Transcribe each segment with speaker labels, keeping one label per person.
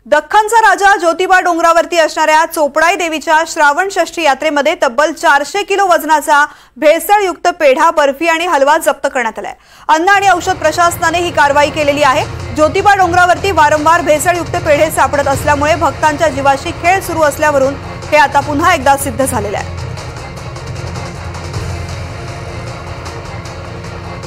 Speaker 1: दख्खनचा राजा ज्योतिबा डोंगरावरती असणाऱ्या चोपडाई देवीच्या श्रावण षष्ठी यात्रेमध्ये तब्बल 400 किलो वजनाचा भेसळयुक्त पेढा, बर्फी आणि हलवा जप्त करण्यात आलाय। अन्न आणि औषध प्रशासनाने ही कारवाई केलेली आहे। ज्योतिबा डोंगरावरती वारंवार भेसळयुक्त पेढे सापडत असल्यामुळे भक्तांच्या जीवाशी खेळ सुरू असल्यावरून हे आता पुन्हा एकदा सिद्ध झालेले आहे।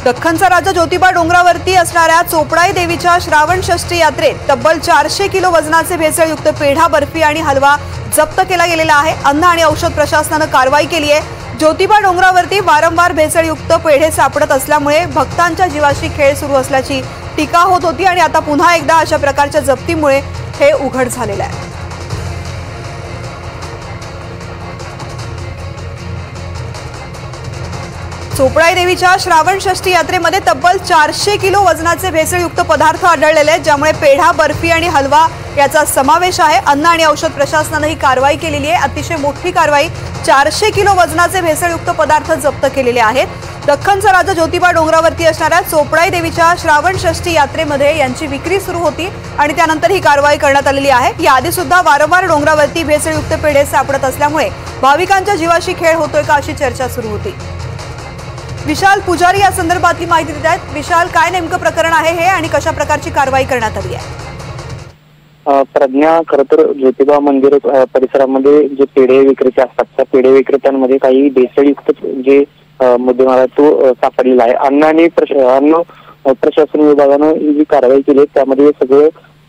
Speaker 1: दख्खनचा राजा ज्योतिबा डोंगरावरती असणाऱ्या चोपडाई देवीच्या श्रावण षष्ठी यात्रेत तब्बल 400 किलो वजनाचे भेसळयुक्त पेढा, बर्फी आणि हलवा जप्त केला गेलेला आहे। अन्न आणि औषध प्रशासनाने कारवाई केली आहे। ज्योतिबा डोंगरावरती वारंवार भेसळयुक्त पेढे सापडत असल्यामुळे भक्तांच्या जीवाशी खेळ सुरू असल्याची टीका होत होती आणि आता पुन्हा एकदा अशा प्रकारच्या जप्तीमुळे हे उघड झालेले आहे। चोपडाई देवीच्या श्रावण षष्ठी यात्रेमध्ये तब्बल 400 किलो वजनाचे भेसळयुक्त पदार्थ आढळलेले आहेत, ज्यामुळे पेढा, बर्फी आणि हलवा याचा समावेश आहे। अन्न आणि औषध प्रशासनाने ही कारवाई केलेली आहे। अतिशय मोठी कारवाई, 400 किलो वजनाचे भेसळयुक्त पदार्थ जप्त केलेले आहेत। दख्खनचा राजा ज्योतिबा डोंगरावरती असणाऱ्या चोपडाई देवीच्या श्रावण षष्ठी यात्रेमध्ये यांची विक्री सुरू होती आणि त्यानंतर ही कारवाई करण्यात आलेली आहे। याआधी सुद्धा वारंवार डोंगरावरती भेसळयुक्त पेढे सापडत असल्यामुळे भाविकांच्या जीवाशी खेळ होतोय का अशी चर्चा सुरू होती। विशाल पुजारी या संदर्भातली माहिती देत आहेत। विशाल, काय नेमकं प्रकरण आहे हे आणि कशा प्रकारची कारवाई करण्यात आली आहे?
Speaker 2: प्रज्ञा, खरं तर ज्योतिबा मंदिर परिसरामध्ये जे पेढे विक्रेते असतात त्या पेढे विक्रेत्यांमध्ये काही भेसळयुक्त जे मुद्देमाल आहे तो सापडलेला आहे। अन्न आणि अन्न प्रशासन विभागानं ही जी कारवाई केली त्यामध्ये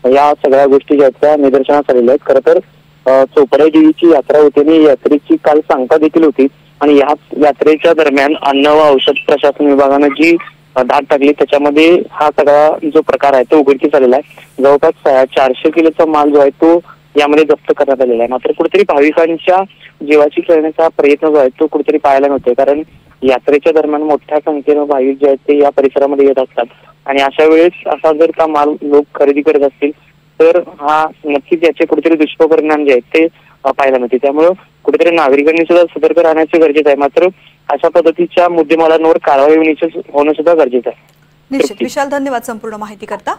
Speaker 2: या सगळ्या गोष्टी ज्या त्या निदर्शनास आलेल्या आहेत। खरं तर चोपडाई देवीची यात्रा होती आणि यात्रेची काल सांगता देखील होती आणि या यात्रेच्या दरम्यान अन्न व औषध प्रशासन विभागानं जी धाड टाकली त्याच्यामध्ये हा सगळा जो प्रकार आहे तो उघडकीस आलेला आहे। जवळपास 400 किलोचा माल जो आहे तो यामध्ये जप्त करण्यात आलेला आहे। मात्र कुठेतरी भाविकांच्या जीवाशी खेळण्याचा प्रयत्न जो आहे तो कुठेतरी पाहायला मिळतोय, कारण यात्रेच्या दरम्यान मोठ्या संख्येनं भाविक जे आहेत ते या परिसरामध्ये येत असतात आणि अशा वेळेस असा जर का माल लोक खरेदी करत असतील तर हा नक्कीच याचे कुठेतरी दुष्परिणाम जे आहेत ते पाहायला मिळते। त्यामुळे कुठेतरी नागरिकांनी सुद्धा सतर्क राहण्याचे गरजेचं आहे। मात्र अशा पद्धतीच्या मुद्देमालांवर कारवाई होणं सुद्धा गरजेचं आहे।
Speaker 1: निश्चित विशाल, धन्यवाद संपूर्ण माहिती करता।